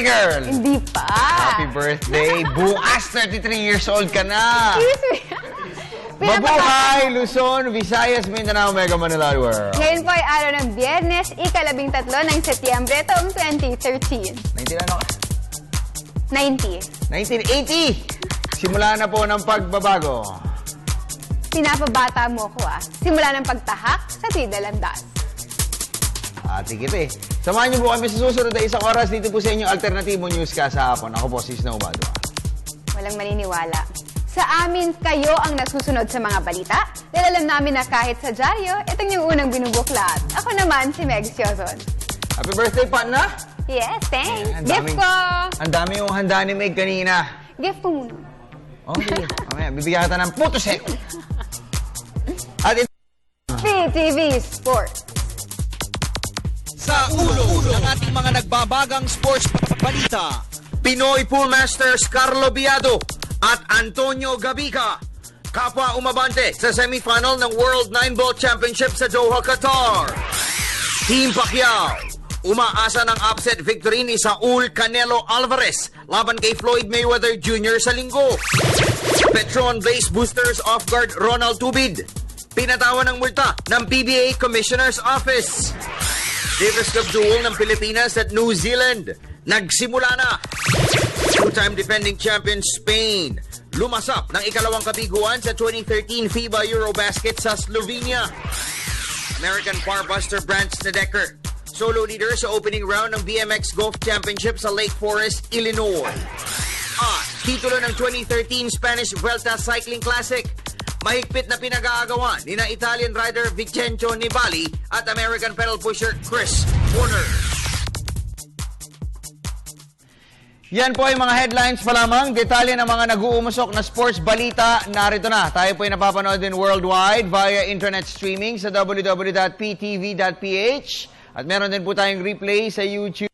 birthday, girl! Hindi pa. Happy birthday! Bukas, 33 years old ka na! Excuse me. Mabuhay, Luzon, Visayas, Mindanao, Mega Manila World. Ngayon po ay araw ng Biyernes, ika-13 ng Setyembre, taong 2013. 19 ano ka? 90. 1980! Simula na po ng pagbabago. Pinapabata mo ko Simula ng pagtahak sa Tidalandas. Ate kita Samahan niyo po kami sa susunod na isang oras dito po sa inyong Alternatibo Newscast sa hapon. Ako po si Snow Badua. Walang maniniwala. Sa amin, kayo ang nasusunod sa mga balita. Dahil alam namin na kahit sa dyaryo, itong yung unang binubuklat. Ako naman, si Meg Sioson. Happy birthday, partner! Yes, thanks. Ang Gift ko! Ang dami yung handa ni Meg kanina. Gift ko muna. Okay. Mamaya, bibigyan kita ng puto sek. At ito... PTV Sports. Sa ulo ng ating mga nagbabagang sports balita, Pinoy Pool Masters Carlo Biado at Antonio Gabica, kapwa umabante sa semifinal ng World 9-Ball Championship sa Doha, Qatar. Team Pacquiao, umaasa ng upset victory ni Saul Canelo Alvarez laban kay Floyd Mayweather Jr. sa linggo. Petron Base Boosters off guard Ronald Tubid, pinatawan ng multa ng PBA Commissioner's Office. Davis Cup duel ng Pilipinas at New Zealand, nagsimula na. Two-time defending champion Spain, lumasap ng ikalawang kabiguan sa 2013 FIBA Eurobasket sa Slovenia. American Parbuster Brant Snedeker, solo leader sa opening round ng BMX Golf Championship sa Lake Forest, Illinois. At titulo ng 2013 Spanish Vuelta Cycling Classic, mahigpit na pinag-aagawan ni na Italian rider Vincenzo Nibali at American pedal pusher Chris Warner. Yan po ay mga headlines pa lamang. Detalye ng mga nag-uumusok na sports balita. Narito na. Tayo po ay napapanood din worldwide via internet streaming sa www.ptv.ph at meron din po tayong replay sa YouTube.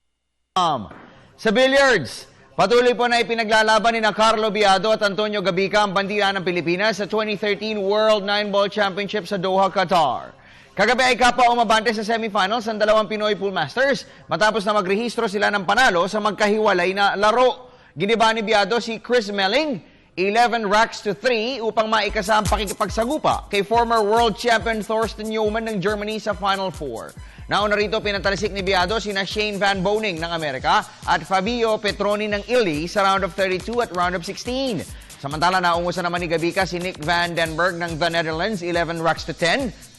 Sa billiards, patuloy po na ipinaglalaban ni na Carlo Biado at Antonio Gabica ang bandila ng Pilipinas sa 2013 World 9-Ball Championship sa Doha, Qatar. Kagabi ay kapwa umabante sa semifinals ang dalawang Pinoy Pool Masters matapos na magrehistro sila ng panalo sa magkahiwalay na laro. Giniba ni Biado si Chris Melling 11 racks to 3 upang maikasa ang pakikipagsagupa kay former world champion Thorsten Newman ng Germany sa Final Four. Nauna rito pinatalisik ni Biado sina Shane Van Boening ng Amerika at Fabio Petroni ng Italy sa round of 32 at round of 16. Samantala naungusan naman ni Gabica si Nick Van Den Berg ng The Netherlands 11 racks to 10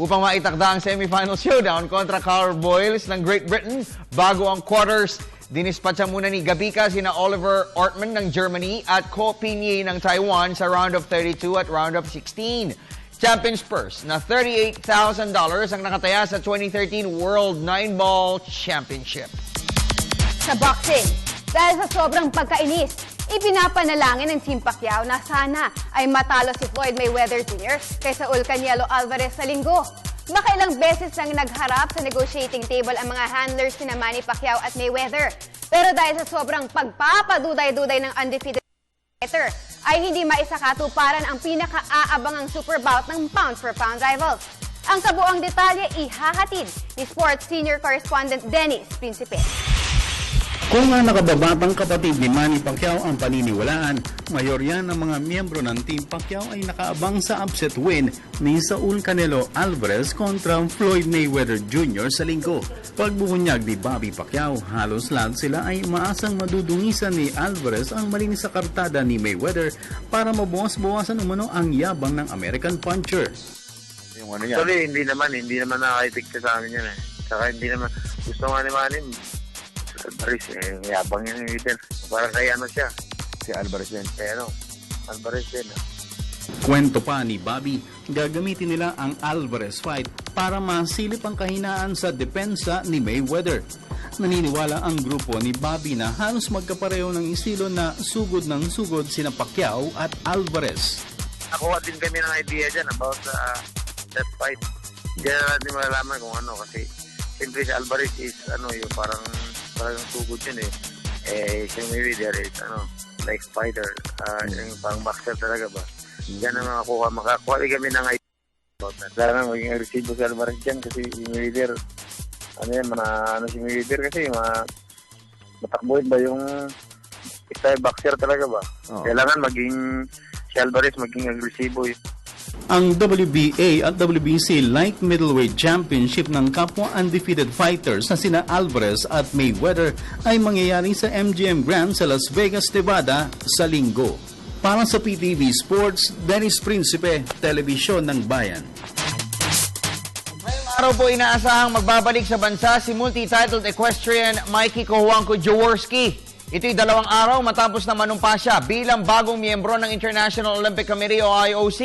upang maitakda ang semifinal showdown kontra Carl Boyles ng Great Britain. Bago ang quarters, dinispatcha muna ni Gabica sina Oliver Ortmann ng Germany at Ko Pinyi ng Taiwan sa round of 32 at round of 16. Champions purse na $38,000 ang nakataya sa 2013 World 9-Ball Championship. Sa boxing, dahil sa sobrang pagkainis, ipinapanalangin ng Team Pacquiao na sana ay matalo si Floyd Mayweather Jr. kay Saul Canelo Alvarez sa linggo. Makailang beses nang nagharap sa negotiating table ang mga handlers ni Manny Pacquiao at Mayweather. Pero dahil sa sobrang pagpapaduday-duday ng undefeated fighter, ay hindi maisakatuparan ang pinaka-aabangang super bout ng pound-for-pound rivals. Ang kabuang detalye ihahatid ni Sports Senior Correspondent Dennis Principe. Kung ang nakababatang kapatid ni Manny Pacquiao ang paniniwalaan, mayorya ng mga miyembro ng Team Pacquiao ay nakaabang sa upset win ni Saul Canelo Alvarez kontra Floyd Mayweather Jr. sa linggo. Pagbubunyag ni Bobby Pacquiao, halos lahat sila ay maasang madudungisan ni Alvarez ang malinis sa kartada ni Mayweather para mabawas-bawasan umano ang yabang ng American puncher. Yung ano yan? Actually, hindi naman nakaitikta sa amin yan eh. Saka hindi naman, gusto nga ni Manny, Alvarez, yabang yung leader. Parang kaya siya. Si Alvarez din. Alvarez din. Kwento pa ni Bobby, gagamitin nila ang Alvarez fight para masilip ang kahinaan sa depensa ni Mayweather. Naniniwala ang grupo ni Bobby na halos magkapareho ng estilo na sugod ng sugod sina Pacquiao at Alvarez. Nakuha din kami ng idea dyan about that fight. Diyan na natin malalaman kung ano kasi siyempre si Alvarez is yung parang sugod yun si Mayweather is like fighter, yung parang boxer talaga ba. Diyan na makakuha din kami ng idea about that. Sana maging agresibo si Alvarez dyan kasi si Mayweather si Mayweather kasi matakbuhin ba yung style boxer talaga ba? Oo. Kailangan maging si Alvarez maging agresibo eh. Ang WBA at WBC Light Middleweight Championship ng kapwa undefeated fighters na sina Alvarez at Mayweather ay mangyayari sa MGM Grand sa Las Vegas, Nevada sa Linggo. Para sa PTV Sports, Dennis Principe, Telebisyon ng Bayan. Ngayong araw po inaasahang magbabalik sa bansa si multi-titled equestrian Mikey Cojuangco Jaworski. Ito'y 2 araw matapos na manumpa siya bilang bagong miyembro ng International Olympic Committee o IOC.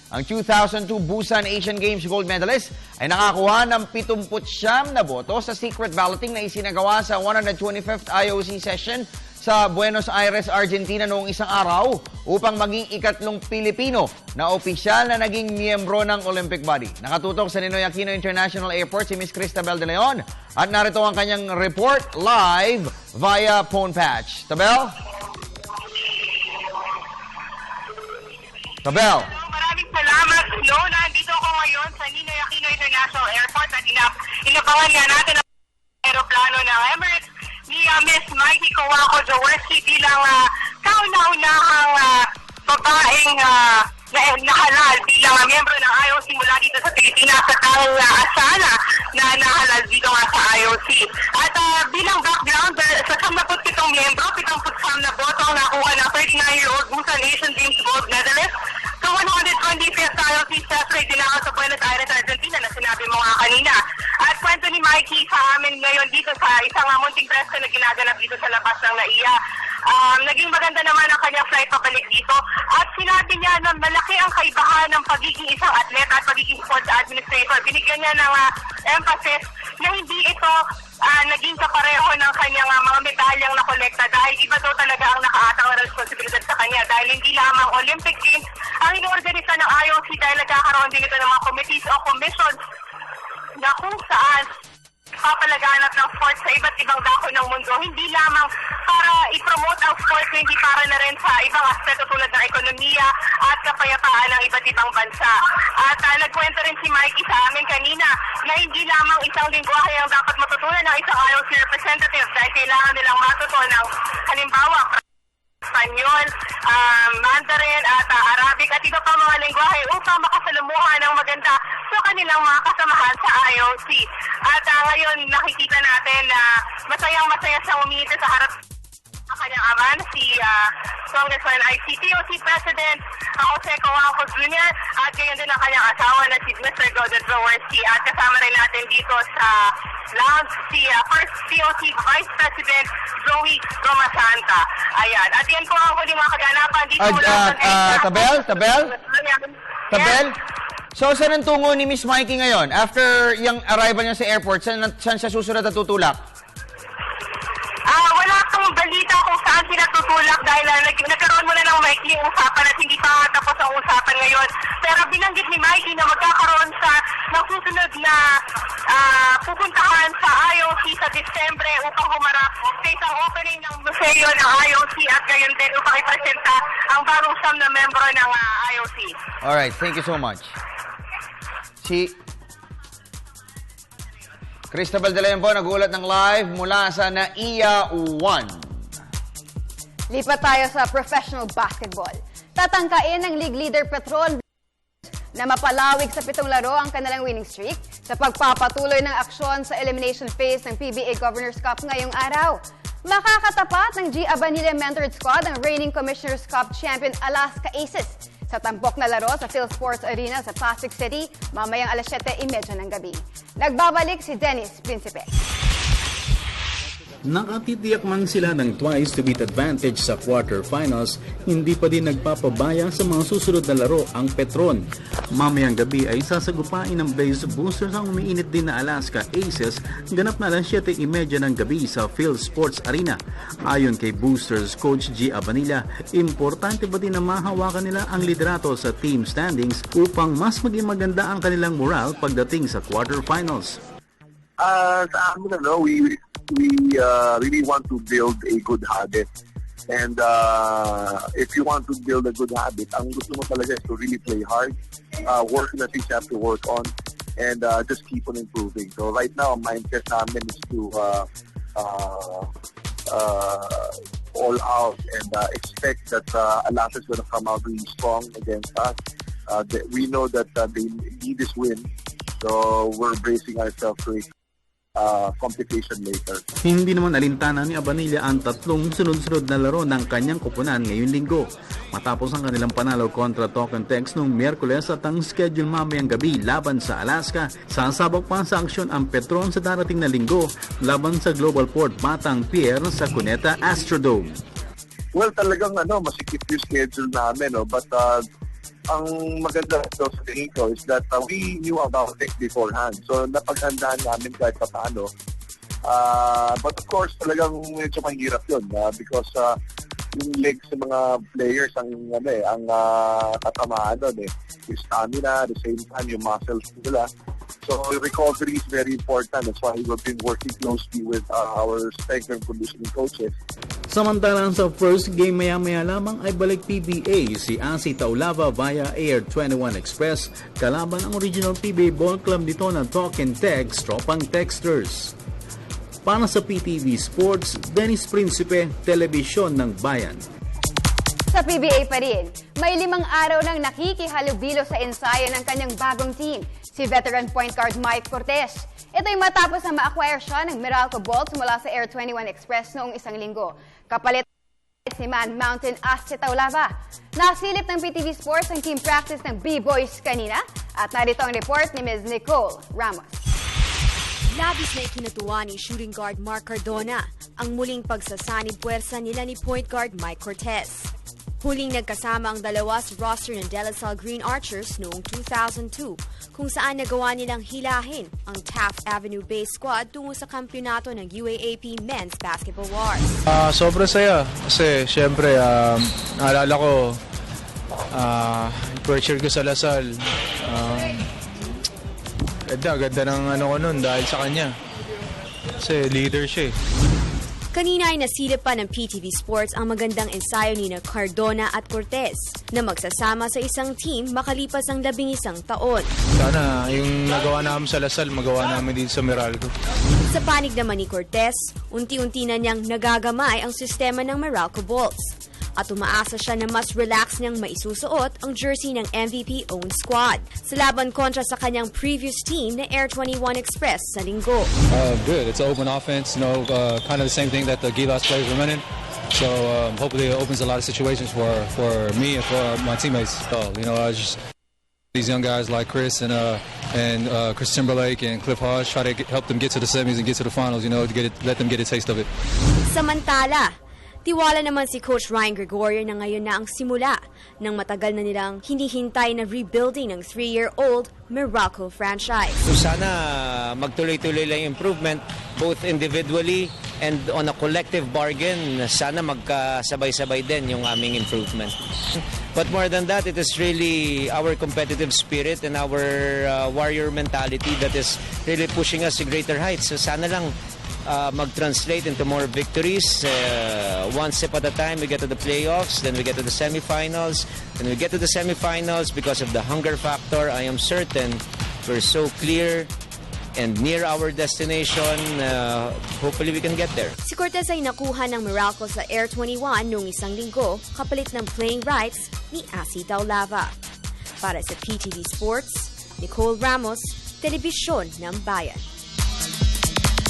Ang 2002 Busan Asian Games gold medalist ay nakakuha ng 79 na boto sa secret balloting na isinagawa sa 125th IOC session sa Buenos Aires, Argentina noong isang araw upang maging ikatlong Pilipino na opisyal na naging miyembro ng Olympic body. Nakatutok sa Ninoy Aquino International Airport si Miss Cristabel De Leon at narito ang kanyang report live via phone patch. Tabel? Tabel? Maraming salamat, Flo. Nandito ako ngayon sa Ninoy Aquino International Airport at inabangan nga natin ang aeroplano ng Emirates ni Miss Mikey Cojuangco Jaworski bilang kauna-unahang babaeng nahalal bilang miyembro ng IOC mula dito sa Pilipinas at ang asana na nahalal dito nga sa IOC. At bilang background, sa 77 miyembro, 79 na boto ang nakuha ng 39-year-old Busan Asian Games gold medalist sa 125th IOC session dinakaw sa Buenos Aires, Argentina na sinabi mo nga kanina. At kwento ni Mikey sa amin ngayon dito sa isang munting presko na ginaganap dito sa labas ng NAIA. Naging maganda naman ang kanyang flight pabalik dito at sinabi niya na malaki ang kaibahan ng pagiging isang atleta at pagiging sports administrator. Binigyan niya ng emphasis na hindi ito naging kapareho ng kanyang mga medalyang nakolekta dahil iba daw talaga ang nakaatang na responsibilidad sa kanya dahil hindi lamang Olympic Games ang inoorganisa ng IOC dahil nagkakaroon din ito ng mga committees o commissions na kung saan papalaganap ng sports sa iba't ibang dako ng mundo, hindi lamang para i-promote ang sports, hindi para na rin sa ibang aspeto tulad ng ekonomiya at kapayapaan ng iba't ibang bansa. At nagkwento rin si Mikey sa amin kanina na hindi lamang isang lingwahe ang dapat matutunan ng isang IOC representative dahil kailangan nilang matutunan ng halimbawa Espanyol, Mandarin at Arabic at iba pang mga lengguwahe upang makasalamuhan ng maganda sa kanilang mga kasamahan sa IOC. At ngayon nakikita natin na masayang-masaya siyang uminita sa harap ng kanyang ama na si Congressman ICTOC President Jose Cojuangco Jr. at gayon din ang kanyang asawa na si Mr. Godot Jaworski. At kasama rin natin dito sa lounge si First POC Vice President Zoe Romasanta. Ayan. At yan po ang huling mga kaganapan dito. Tabel? So, saan ang tungo ni Miss Mikey ngayon? After yung arrival niya sa airport, saan siya susunod at tutulak? Wala akong balita kung saan sila tutulak dahil nagkaroon muna ng maikling usapan at hindi pa tapos ang usapan ngayon. Pero binanggit ni Mikey na magkakaroon sa ng susunod na pupuntahan sa IOC sa Disyembre upang humarap sa isang opening ng museo ng IOC at gayon din upang ipresenta ang bagong siyam na membro ng IOC. Alright, thank you so much. Si Cristabel De Leon po, nag-uulat ng live mula sa NAIA 1. Lipat tayo sa professional basketball. Tatangkain ng league leader Petron na mapalawig sa 7 laro ang kanilang winning streak sa pagpapatuloy ng aksyon sa elimination phase ng PBA Governors Cup ngayong araw. Makakatapat ng G. Abanilla mentored squad ang reigning Commissioner's Cup champion Alaska Aces sa tampok na laro sa PhilSports Arena sa Pasig City mamayang alas 7:30 ng gabi. Nagbabalik si Dennis Principe. Nakatitiyak man sila ng twice-to-beat advantage sa quarterfinals, hindi pa din nagpapabaya sa mga susunod na laro ang Petron. Mamayang gabi ay sasagupain ng Blaze Boosters ang umiinit din na Alaska Aces, ganap na alas 7:30 ng gabi sa PhilSports Arena. Ayon kay Boosters coach G. Abanilla, importante pa din na mahawakan nila ang liderato sa team standings upang mas maging maganda ang kanilang moral pagdating sa quarterfinals. Sa amin, we really want to build a good habit. And if you want to build a good habit, ang gusto mo talaga is to really play hard, work na things you have to work on, and just keep on improving. So right now, ang mindset namin is to all out and expect that Alas is going to come out really strong against us. We know that they need this win, so we're bracing ourselves for complication later. Hindi naman alintana ni Abanilla ang tatlong sunod-sunod na laro ng kanyang koponan ngayong linggo. Matapos ang kanilang panalo kontra Talk and Text noong Miyerkules at ang schedule mamayang gabi laban sa Alaska, sasabak pa sa aksyon ang Petron sa darating na linggo laban sa Global Port Batang Pier sa Cuneta Astrodome. Well, talagang masikip yung schedule namin, but ang maganda sa tingin ko is that we knew about it beforehand. So, napaghandaan namin kahit pa paano. But of course, talagang medyo mahirap yun because yung legs sa mga players ang tatamaan doon yung stamina, at the same time yung muscles nila. So, recovery is very important. That's why we've been working closely with our strength and conditioning coaches. Samantalang sa first game maya-maya lamang ay balik PBA si Asi Taulava via Air 21 Express kalaban ang original PBA Ball Club nito na Talk and Text Tropang Texters. Para sa PTV Sports, Dennis Principe, Telebisyon ng Bayan. Sa PBA pa rin, may 5 araw nang nakikihalubilo sa ensayo ng kanyang bagong team, si veteran point guard Mike Cortez. Ito'y matapos na ma-acquire siya ng Meralco Bolts mula sa Air 21 Express noong isang linggo. Kapalit si Man Mountain Asi Taulava. Nasilip ng PTV Sports ang team practice ng B-Boys kanina at narito ang report ni Ms. Nicole Ramos. Labis na ikinatuwa ni shooting guard Mark Cardona ang muling pagsasanib puwersa nila ni point guard Mike Cortez. Huling nagkasama ang dalawa sa roster ng De La Salle Green Archers noong 2002 kung saan nagawa nilang hilahin ang Taft Avenue-based squad tungo sa kampyonato ng UAAP Men's Basketball Wars. Sobrang saya kasi syempre naalala ko first year ko sa La Salle. Ganda ng ko nun dahil sa kanya. Kasi leader siya. Kanina ay nasilip pa ng PTV Sports ang magandang ensayo ni Cardona at Cortez na magsasama sa isang team makalipas ang 11 taon. Sana yung nagawa namin sa La Salle, magawa namin din sa Meralco. Sa panig naman ni Cortez, unti-unti na niyang nagagamay ang sistema ng Meralco Bolts. At umaasa siya na mas relax niyang maisusuot ang jersey ng MVP-owned squad. Sa laban kontra sa kanyang previous team na Air 21 Express sa linggo. Good. It's an open offense, kind of the same thing that the Gilas players are running. So hopefully it opens a lot of situations for me and for my teammates. So, just these young guys like Chris and Chris Timberlake and Cliff Hodge try to help them get to the semis and get to the finals. Let them get a taste of it. Samantala, tiwala naman si Coach Ryan Gregorio na ngayon na ang simula ng matagal na nilang hinihintay na rebuilding ng 3-year-old Meralco franchise. So sana magtuloy-tuloy lang improvement both individually and on a collective bargain. Sana magkasabay-sabay din yung aming improvement. But more than that, it is really our competitive spirit and our warrior mentality that is really pushing us to greater heights. So sana lang mag-translate into more victories. One step at a time, we get to the playoffs, then we get to the semifinals. Then we get to the semifinals because of the hunger factor. I am certain we're so clear and near our destination. Hopefully we can get there. Si Cortez ay nakuha ng Meralco sa Air 21 noong isang linggo kapalit ng playing rights ni Asi Taulava. Para sa PTV Sports, Nicole Ramos, Telebisyon ng Bayan.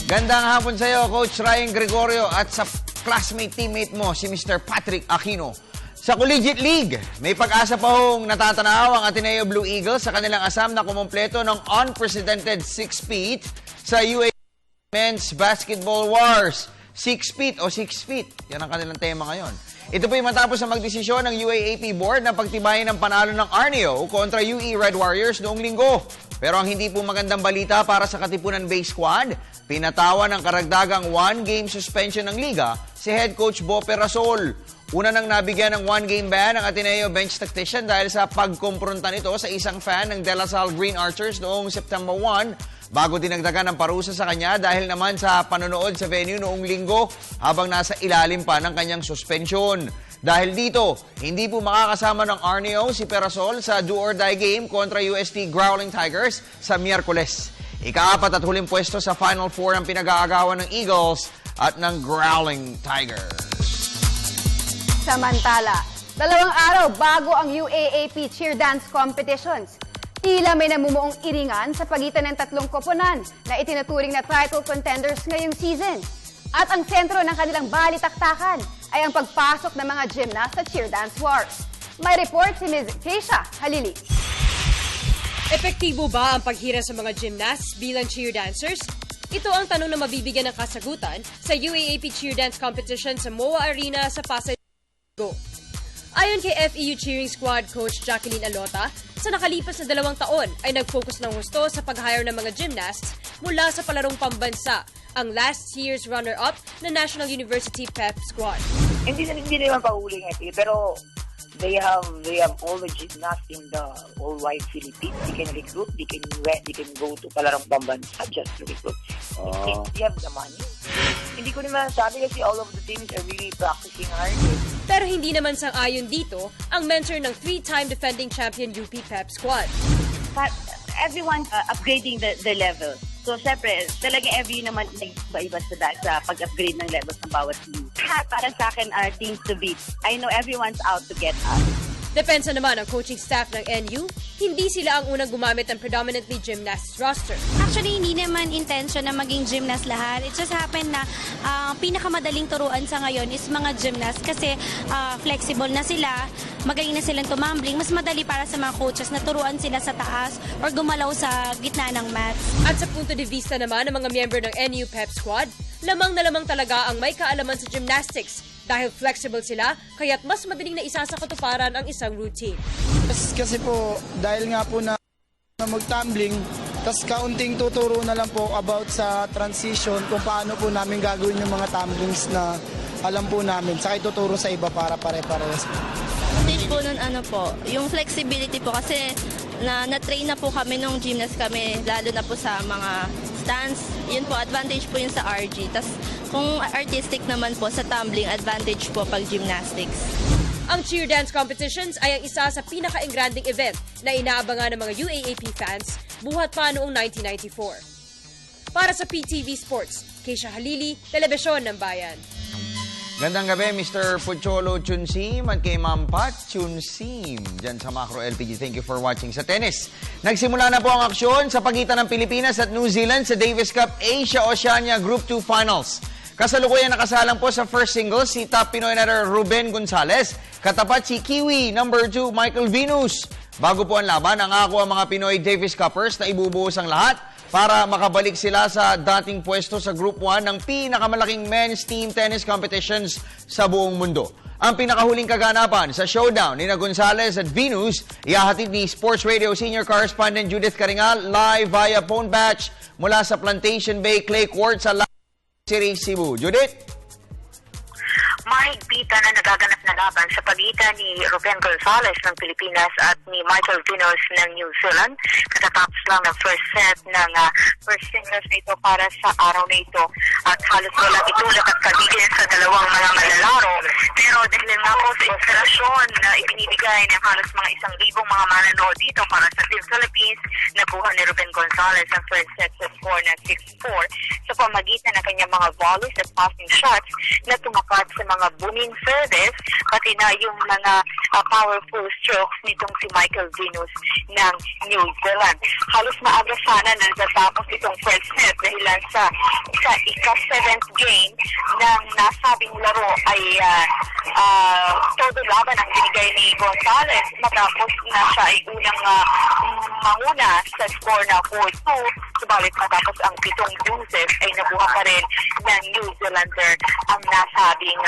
Gandang hapon sa iyo, Coach Ryan Gregorio, at sa classmate-teammate mo, si Mr. Patrick Aquino. Sa Collegiate League, may pag-asa pa hong natatanaw ang Ateneo Blue Eagles sa kanilang asam na kumumpleto ng unprecedented 6 feet sa UAAP Men's Basketball Wars. 6 feet o 6 feet, yan ang kanilang tema ngayon. Ito po'y matapos na magdesisyon ng UAAP Board na pagtibayin ng panalo ng Arneo kontra UE Red Warriors noong linggo. Pero ang hindi po magandang balita para sa Katipunan Bay Squad, pinatawan ng karagdagang 1-game suspension ng liga si head coach Bo Perasol. Una nang nabigyan ng 1-game ban ang Ateneo bench tactician dahil sa pagkumpronta nito sa isang fan ng De La Salle Green Archers noong September 1, bago dinagdagan ng parusa sa kanya dahil naman sa panonood sa venue noong linggo habang nasa ilalim pa ng kanyang suspension. Dahil dito, hindi po makakasama ng Arneo si Perasol sa do-or-die game kontra UST Growling Tigers sa Miyerkules. Ika-4 at huling pwesto sa Final Four ang pinag-aagawan ng Eagles at ng Growling Tiger. Samantala, 2 araw bago ang UAAP cheer dance competitions. Tila may namumuong iringan sa pagitan ng 3 koponan na itinuturing na title contenders ngayong season. At ang sentro ng kanilang balitaktakan ay ang pagpasok ng mga gymnast sa cheer dance wars. May report si Ms. Keisha Halili. Epektibo ba ang paghira sa mga gymnasts bilang cheer dancers? Ito ang tanong na mabibigyan ng kasagutan sa UAAP cheer dance competition sa MOA Arena sa Pasay. Ayon kay FEU Cheering Squad coach Jacqueline Alota, sa nakalipas na 2 taon ay nag-focus ng husto sa pag-hire ng mga gymnasts mula sa palarong pambansa, ang last year's runner-up na National University Pep Squad. Hindi naman pahuling ito, pero they have all the gymnasts in the all wide Philippines. They can recruit, they can go to palarong pambansa just to recruit. They have the money. Hindi ko naman sabi kasi all of the teams are really practicing hard. Pero hindi naman sang-ayon dito ang mentor ng 3-time defending champion UP Pep Squad. Everyone's upgrading the level. So, syempre, talaga every naman nag-iba sa pag-upgrade ng levels ng bawat team. Para sa akin are teams to beat. I know everyone's out to get us. Depensa naman ang coaching staff ng NU, hindi sila ang unang gumamit ng predominantly gymnasts roster. Actually, hindi naman intention na maging gymnast lahat. It just happened na pinakamadaling turuan sa ngayon is mga gymnast kasi flexible na sila, magaling na silang tumambling. Mas madali para sa mga coaches na turuan sila sa taas or gumalaw sa gitna ng mats. At sa punto de vista naman ng mga miyembro ng NU Pep Squad, lamang na lamang talaga ang may kaalaman sa gymnastics. Dahil flexible sila, kaya't mas madaling na isa sa katuparan ang isang routine. Kasi po, dahil nga po na mag-tumbling, tas kaunting tuturo na lang po about sa transition kung paano po namin gagawin yung mga tumblings na alam po namin. Saka ituturo sa iba para pare-parehas. Advantage po nun yung flexibility po kasi na-train na po kami nung gymnast kami, lalo na po sa mga stance. Yun po, advantage po yun sa RG. Tas kung artistic naman po sa tumbling, advantage po pag gymnastics. Ang cheer dance competitions ay ang isa sa pinaka-engranding event na inaabangan ng mga UAAP fans buhat pa noong 1994. Para sa PTV Sports, Keisha Halili, Telebisyon ng Bayan. Gandang gabi, Mr. Pucholo Chunsim at kay Ma'am Pat Chunsim dyan sa Macro LPG. Thank you for watching. Sa tennis, nagsimula na po ang aksyon sa pagitan ng Pilipinas at New Zealand sa Davis Cup Asia-Oceania Group 2 Finals. Kasalukuyan nakasalang po sa first singles si top Pinoy natter Ruben Gonzalez, katapat si Kiwi number 2 Michael Venus. Bago po ang laban, nangako ang mga Pinoy Davis Cuppers na ibubuhos ang lahat para makabalik sila sa dating pwesto sa Group 1 ng pinakamalaking men's team tennis competitions sa buong mundo. Ang pinakahuling kaganapan sa showdown ni Gonzalez at Venus, ihahatid ni Sports Radio Senior Correspondent Judith Caringal live via phone patch mula sa Plantation Bay Clay Court sa City, Cebu. Judith? Mahigpit na nagaganap na laban sa pagitan ni Ruben Gonzalez ng Pilipinas at ni Michael Venus ng New Zealand. Katatapos lang ng first set ng first singles na ito para sa araw na ito. At halos walang itulak at kaligin sa dalawang mga malalaro. Pero dahil nga po sa inspirasyon na ibinibigay ng halos mga 1,000 mga manonood dito para sa Team Philippines, nakuha ni Ruben Gonzalez ang first set sa score na 6-4 sa pamagitan ng kanyang mga volleys at passing shots na tumapat sa mga booming service, pati na yung mga powerful strokes nitong si Michael Venus ng New Zealand. Halos maaga sana na natatapos itong first set dahilan sa ika-7th game ng nasabing laro ay todo laban ang binigay ni Gonzalez matapos na siya ay unang manguna sa score na 4-2. Subalit matapos ang 7 deuces ay nabuha pa rin ng New Zealander ang nasabing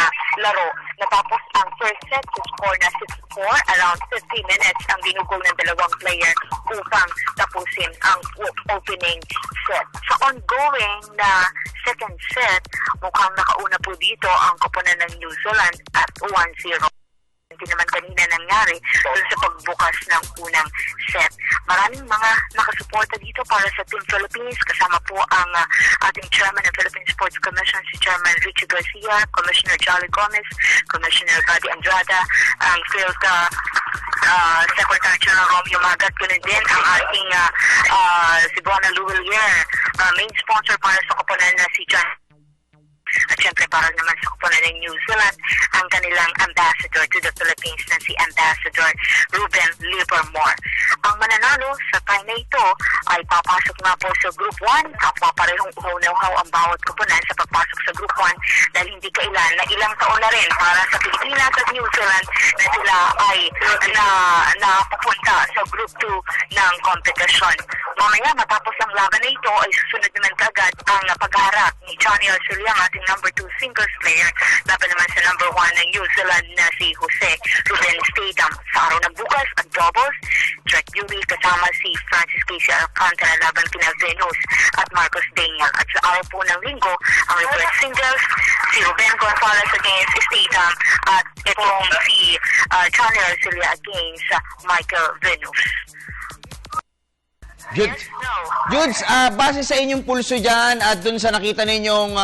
laro. Natapos ang first set sa score na 6-4, around 50 minutes ang ginugol ng dalawang player upang tapusin ang opening set. Sa ongoing na second set, mukhang nakauna po dito ang koponan ng New Zealand at 1-0. Hindi naman kanina nangyari sa pagbukas ng unang set. Maraming mga nakasuporta dito para sa Team Philippines. Kasama po ang ating chairman ng Philippine Sports Commission, si Chairman Richie Garcia, Commissioner Jolly Gomez, Commissioner Buddy Andrada, ang Field Secretary General Romeo Magat, ganun din ang ating si Buana Luwilier, main sponsor para sa koponan na si John At syempre para naman sa kupunan ng New Zealand, ang kanilang ambassador to the Philippines na si Ambassador Ruben Livermore. Ang mananalo sa tie na ito ay papasok nga po sa Group 1. Kapwa parehong uhaw-uhaw ang bawat kupunan sa pagpasok sa Group 1 dahil hindi kailan na ilang taon na rin para sa Pilipinas at New Zealand na sila ay napupunta sa Group 2 ng kompetisyon. Mamaya matapos ang laban na ito ay susunod naman kagad ang pagharap ni Johnny Arcilla, ating number 2 singles player, laban naman sa number 1 ng New Zealand na si Jose Ruben Statham. Sa araw ng bukas at doubles, Trek Yuri kasama si Francis Casey Alcantara laban kina Venus at Marcos Daniel. At sa araw po ng linggo, ang reverse singles, si Ruben Gonzalez against Statham at itong si Johnny Arcilla against Michael Venus. Judes, base sa inyong pulso dyan at dun sa nakita ninyong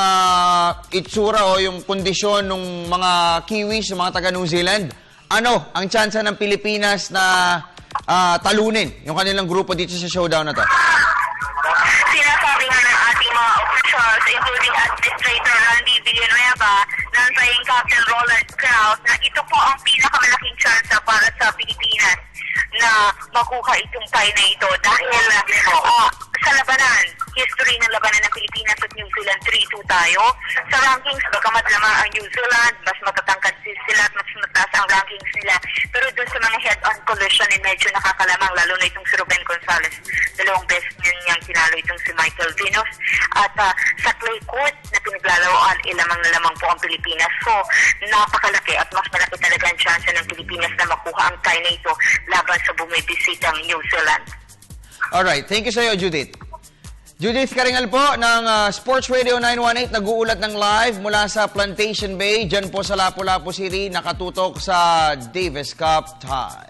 itsura o yung kondisyon ng mga Kiwis, ng mga taga New Zealand, ano ang tsansa ng Pilipinas na talunin yung kanilang grupo dito sa showdown na to? Sinasabi nga ng ating mga officials, including Administrator Randy Villanueva, ng Captain Roland Kraus, na ito po ang pinakamalaking tsansa para sa Pilipinas na makuha itong tie na ito dahil sa labanan, history ng labanan ng Pilipinas at New Zealand, 3-2 tayo. Sa rankings, bagamat lamang ang New Zealand, mas matatangkad sila at mas mataas ang rankings nila. Pero dun sa mga head-on collision, medyo nakakalamang, lalo na itong si Ruben Gonzalez. Dalawang best niyang tinalo itong si Michael Venus. At sa clay court na pinaglalaroan, lamang na lamang po ang Pilipinas. So, napakalaki at mas malaki talaga ang chance ng Pilipinas na makuha ang tie na ito laban sa bumibisitang New Zealand. Alright, thank you sa iyo, Judith. Judith Karingal po ng Sports Radio 918, nag-uulat ng live mula sa Plantation Bay, dyan po sa Lapu-Lapu City, nakatutok sa Davis Cup tie.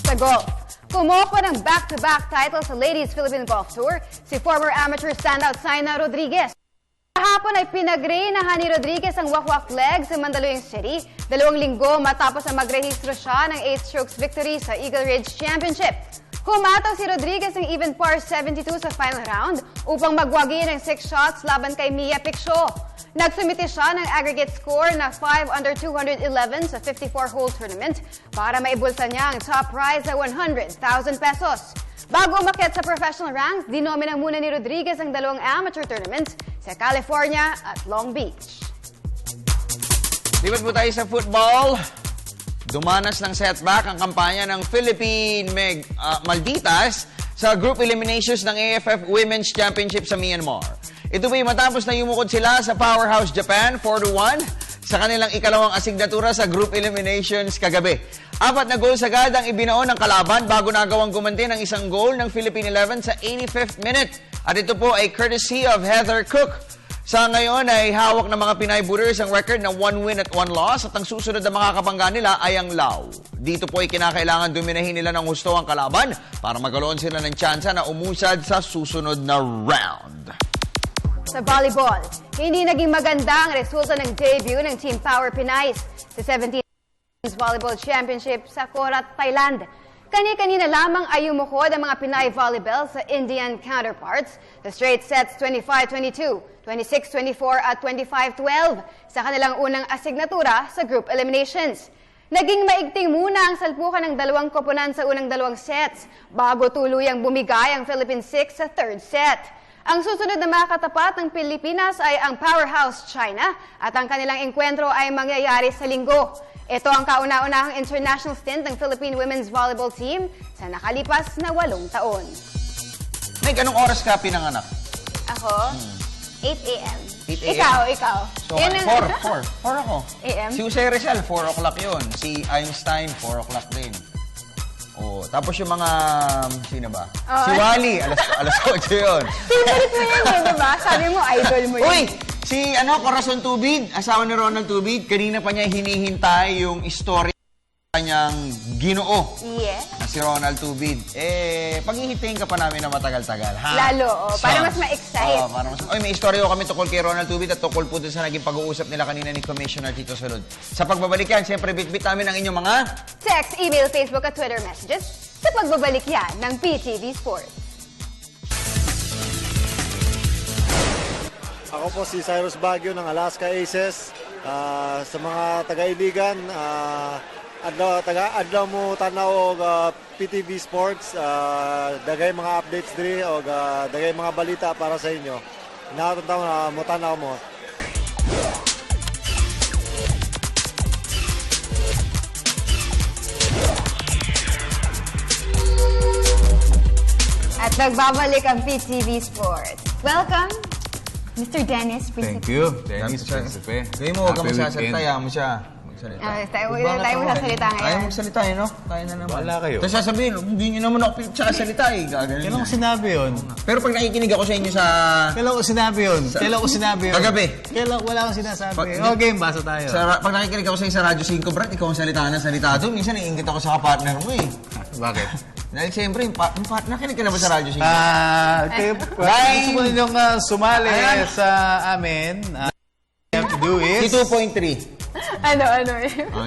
Sa golf, kumuha pa ng back-to-back title sa Ladies Philippine Golf Tour, si former amateur standout Saina Rodriguez. Kahapon ay pinag-reynahan ni Rodriguez ang wakwak leg sa Mandaluyong City, 2 linggo matapos na magrehistro siya ng 8 strokes victory sa Eagle Ridge Championship. Humataw si Rodriguez ng even par 72 sa final round upang magwagi ng 6 shots laban kay Mia Piccio. Nagsumite siya ng aggregate score na 5 under 211 sa 54-hole tournament para maibulsa niya ang top prize na 100,000 pesos. Bago umakyat sa professional ranks, dinomina muna ni Rodriguez ang 2 amateur tournaments sa California at Long Beach. Lipat po tayo sa football. Dumanas ng setback ang kampanya ng Philippine Malditas sa group eliminations ng AFF Women's Championship sa Myanmar. Ito po'y matapos na yumukod sila sa Powerhouse Japan 4-1 sa kanilang ikalawang asignatura sa group eliminations kagabi. 4 na goals agad ang ibinaon ng kalaban bago nagawang gumanti ng 1 goal ng Philippine 11 sa 85th minute. At ito po ay courtesy of Heather Cook. Sa ngayon ay hawak ng mga Pinay Booters ang record na 1 win at 1 loss at ang susunod na makakabangga nila ay ang Lao. Dito po ay kinakailangan dominahin nila ng husto ang kalaban para magkaroon sila ng tsansa na umusad sa susunod na round. Sa volleyball, hindi naging maganda ang resulta ng debut ng Team Power Pinays sa 17th Volleyball Championship sa Korat, Thailand. Kani-kanina lamang ay umukod ang mga Pinay volleyball sa Indian counterparts sa straight sets 25-22, 26-24 at 25-12 sa kanilang unang asignatura sa group eliminations. Naging maigting muna ang salpukan ng 2 koponan sa unang 2 sets bago tuluyang bumigay ang Philippine 6 sa 3rd set. Ang susunod na makatapat ng Pilipinas ay ang Powerhouse China at ang kanilang enkwentro ay mangyayari sa linggo. Ito ang kauna-unahang international stint ng Philippine Women's Volleyball Team sa nakalipas na 8 taon. Meg, anong oras ka pinanganak? Ako? 8 a.m. 8 a.m. Ikaw. So, 4 ako. a.m. Si Jose Rizal, 4 o'clock yun. Si Einstein, 4 o'clock din. Oh, tapos yung mga, sino ba? Si Wally, alas 8 yun. Favorite mo yun, diba? Sabi mo, idol mo yun. Uy! Si Corazon Tubig, asawa ni Ronald Tubig, kanina pa niya hinihintay yung story kanyang ginoo. Yes. Na si Ronald Tubig. Paghihintayin ka pa namin na matagal-tagal, ha? Lalo, para mas ma-excite. May istorya kami tungkol kay Ronald Tubig at tungkol po dun sa naging pag-uusap nila kanina ni Commissioner Tito Salud. Sa pagbabalik yan, siyempre bit-bit namin ang inyong mga text, email, Facebook at Twitter messages sa pagbabalik yan ng PTV Sports. Ako po si Cyrus Baguio ng Alaska Aces. Sa mga taga-iligan, adlaw mo tanaw og PTV Sports, dagay mga updates diri og dagay mga balita para sa inyo. Inatuntaw na mo tanaw mo. At nagbabalik ang PTV Sports. Welcome, Mr. Dennis Principe. Thank you, Dennis Principe. Ngayon mo, huwag ka magsasalita, mo siya. Magsalita. Tayo magsasalita ngayon. Ayaw magsalita, no? Tayo na naman. Wala kayo. Tapos sasabihin, hindi nyo naman ako pinagsasalita, Gagaling Kailan ko sinabi yun? Pero pag nakikinig ako sa inyo sa... Kailan ko sinabi yun? Kagabi. Kailan wala akong sinasabi. Okay, basa tayo. Pag nakikinig ako sa inyo sa Radyo 5, Brad, ikaw ang salita doon. Minsan naiingit ako sa kapartner mo eh. Bakit? Dahil siyempre, nakinig ka na ba sa Radyo 5? Gusto mo ninyong sumali sa amin. You have to do is... 92.3. Ano?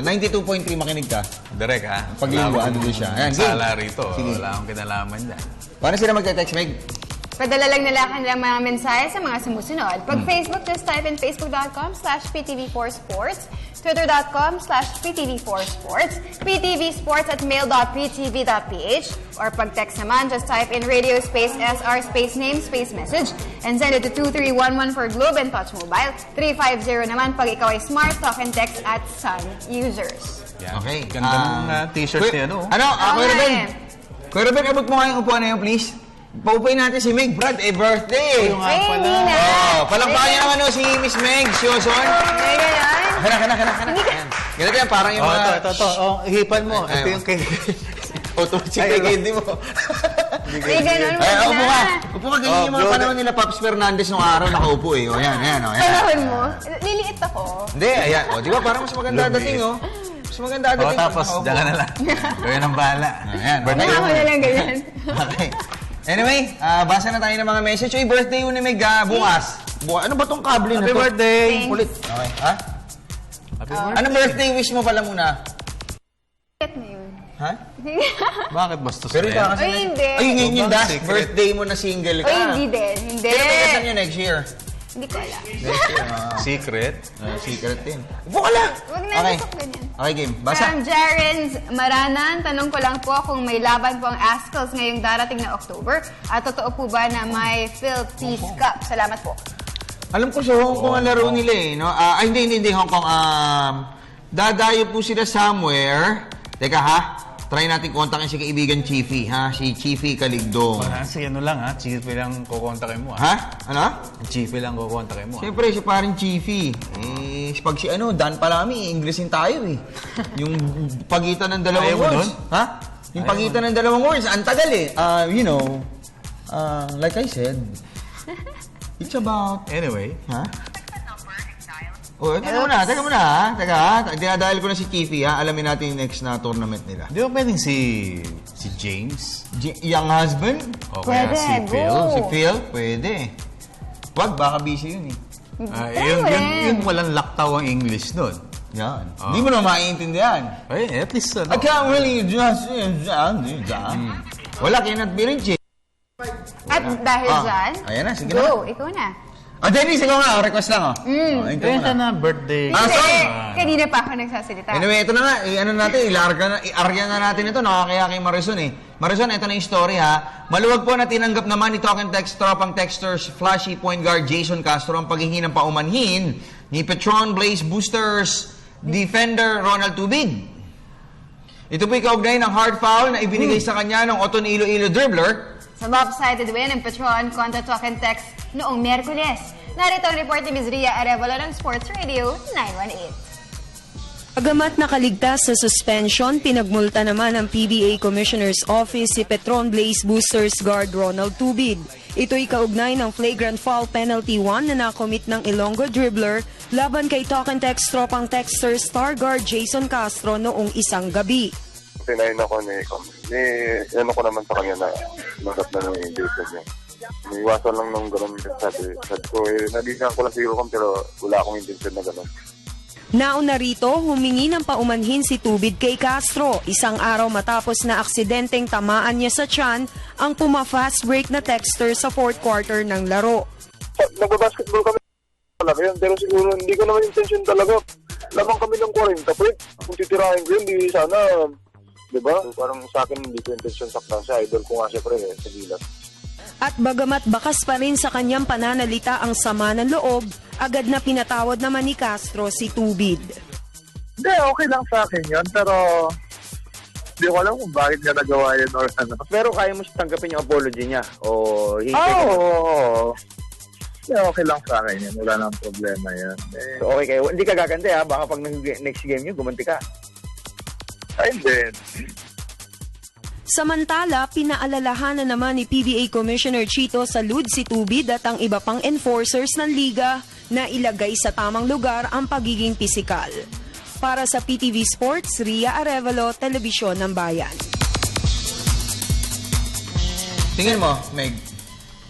92.3 makinig ka. Direk, ha? Paglinggo, ano din siya. Ayan, game. Sala rito. Wala akong kinalaman dyan. Paano sila magte-text, Meg? Padala lang nila kanilang mga mensahe sa mga sumusunod. Pag Facebook, just type in facebook.com/PTV4Sports, twitter.com/PTV4Sports, ptvsports@mail.ptv.ph, or pag text naman, just type in radio space SR space name space message and send it to 2311 for Globe and Touch Mobile. 350 naman pag ikaw ay smart talk and text at Sun users. Okay. Ganda ng t-shirt niya, no? Kuya Ruben? Kuya Ruben, abot mo nga yung upuan na yun, please. Paupuin natin si Meg. Brad, birthday! Oo nga pala. Hindi na. Palakpakan niya naman si Miss Meg, si Oson. Kana. Ganito yan, parang yung mga... Ito. Hipan mo. Ito yung kay... Automatic kay candy mo. Ay, ganun mo na. Upo ka, ganyan yung mga panahon nila Pops Fernandez nung araw nakaupo eh. O, yan. Panahon mo? Liliit ako. Hindi, ayan. O, di ba, parang mas maganda dating, o. Mas maganda dating. Tapos, dyan ka na lang. Gawin ang bahala. Ayan. Ako na lang ganyan. Okay. Anyway, basa na tayo ng mga message. Uy, birthday yun ni Meg bukas. Ano ba tong kable na to? Happy birthday! Kulit. Okay, ha? Ano birthday wish mo pala muna? Secret na yun. Ha? Bakit bastos Pero na yan? Ay, hindi. Ay, ngayon yung dash. Birthday mo na single ka. Ay, hindi din. Hindi. Pero may kasan nyo next year? Hindi ko alam. Next year, Secret? Secret din. Upo ka lang! Huwag na, Okay. gusto ganyan. Okay, game. Basa. From Jaren's Maranan, tanong ko lang po kung may laban po ang Askels ngayong darating na October. At totoo po ba na may Philippines Cup? Salamat po. Alam ko sa Hong Kong ang laro nila eh. No? Hindi Hong Kong. Dadayo po sila somewhere. Teka ha, try natin kontakin si kaibigan Chiefy, ha? Si Chiefy Kaligdong. Sige, ano lang ha? Chiefy lang kukontakin mo Ha? Ano? Chiefy lang kukontakin mo Siyempre, si paring Chiefy. Pag si Dan Palami, Englishin tayo eh. Yung pagitan ng dalawang words. Ha? Yung pagitan ng dalawang words, ang tagal eh. Like I said, it's about... Anyway. Ha? Teka muna ha. Dinadial ko na si Chiefy ha. Alamin natin yung next na tournament nila. Di ba pwedeng si James? Young husband? O kaya Pwede, si Phil? go. Si Phil? Pwede. Wag, baka busy yun eh. Yun walang laktaw ang English nun. Yan. Hindi mo na maiintindihan. Ay, at least I can't really just... Wala, cannot be rich eh. At dahil dyan, Ayan na, sige go, na. ikaw na. Dennis, ikaw nga. Request lang Kaya na birthday. Kanina pa ako nagsasalita. Anyway, ito na nga. I-arya na natin ito. Nakakaya kay Marisol eh. Marisol, ito na yung story ha. Maluwag po na tinanggap naman ni Talk and Text tropang texters flashy point guard Jason Castro ang paghingi ng paumanhin ni Petron Blaze Boosters defender Ronald Tubig. Ito po ikaugnay ng hard foul na ibinigay sa kanya ng Oton Iloilo dribbler Sa lopsided win ng Petron kontra Talk and Text noong Miyerkules. Narito ang report ni Ms. Ria Arevalo ng Sports Radio 918. Bagamat nakaligtas sa suspension, pinagmulta naman ng PBA Commissioner's Office si Petron Blaze Boosters guard Ronald Tubig. Ito'y kaugnay ng flagrant foul penalty 1 na nakomit ng Ilonggo dribbler laban kay Talk and Text tropang texter star guard Jason Castro noong isang gabi. Pinayin ako ano ko naman sa kanya na nagat na ng invitation niya. Iwasan lang nung gano'n sabi ko, nabigyan ko lang siguro pero wala akong intention na gano'n. Nauna rito, humingi ng paumanhin si Tubig kay Castro, isang araw matapos na aksidenteng tamaan niya sa tiyan ang puma-fast break na texter sa fourth quarter ng laro. Nagbabasketball kami talaga yun. Pero siguro, hindi ko naman intention talaga. Lamang kami ng 40, Fred. Kung titirahin ko yun, di sana, di ba? So, parang sa akin, hindi ko intention saktan siya. Idol ko nga siya, pre, sa Gilas. At bagamat bakas pa rin sa kanyang pananalita ang sama ng loob, agad na pinatawad naman ni Castro si Tubid. Hindi, okay lang sa akin yun. Pero, hindi ko alam kung bakit niya nagawa yun or ano. Pero kaya mo tanggapin yung apology niya? O hindi? Oo. Yeah, okay lang sa akin yan. Wala nang problema yan. So, okay kayo. Hindi ka gaganti ha? Baka pag next game nyo, gumanti ka. Ay, hindi. Samantala, pinaalalahanan naman ni PBA Commissioner Chito Salud si Tubid at ang iba pang enforcers ng liga na ilagay sa tamang lugar ang pagiging pisikal. Para sa PTV Sports, Ria Arevalo, Telebisyon ng Bayan. Tingin mo, Meg?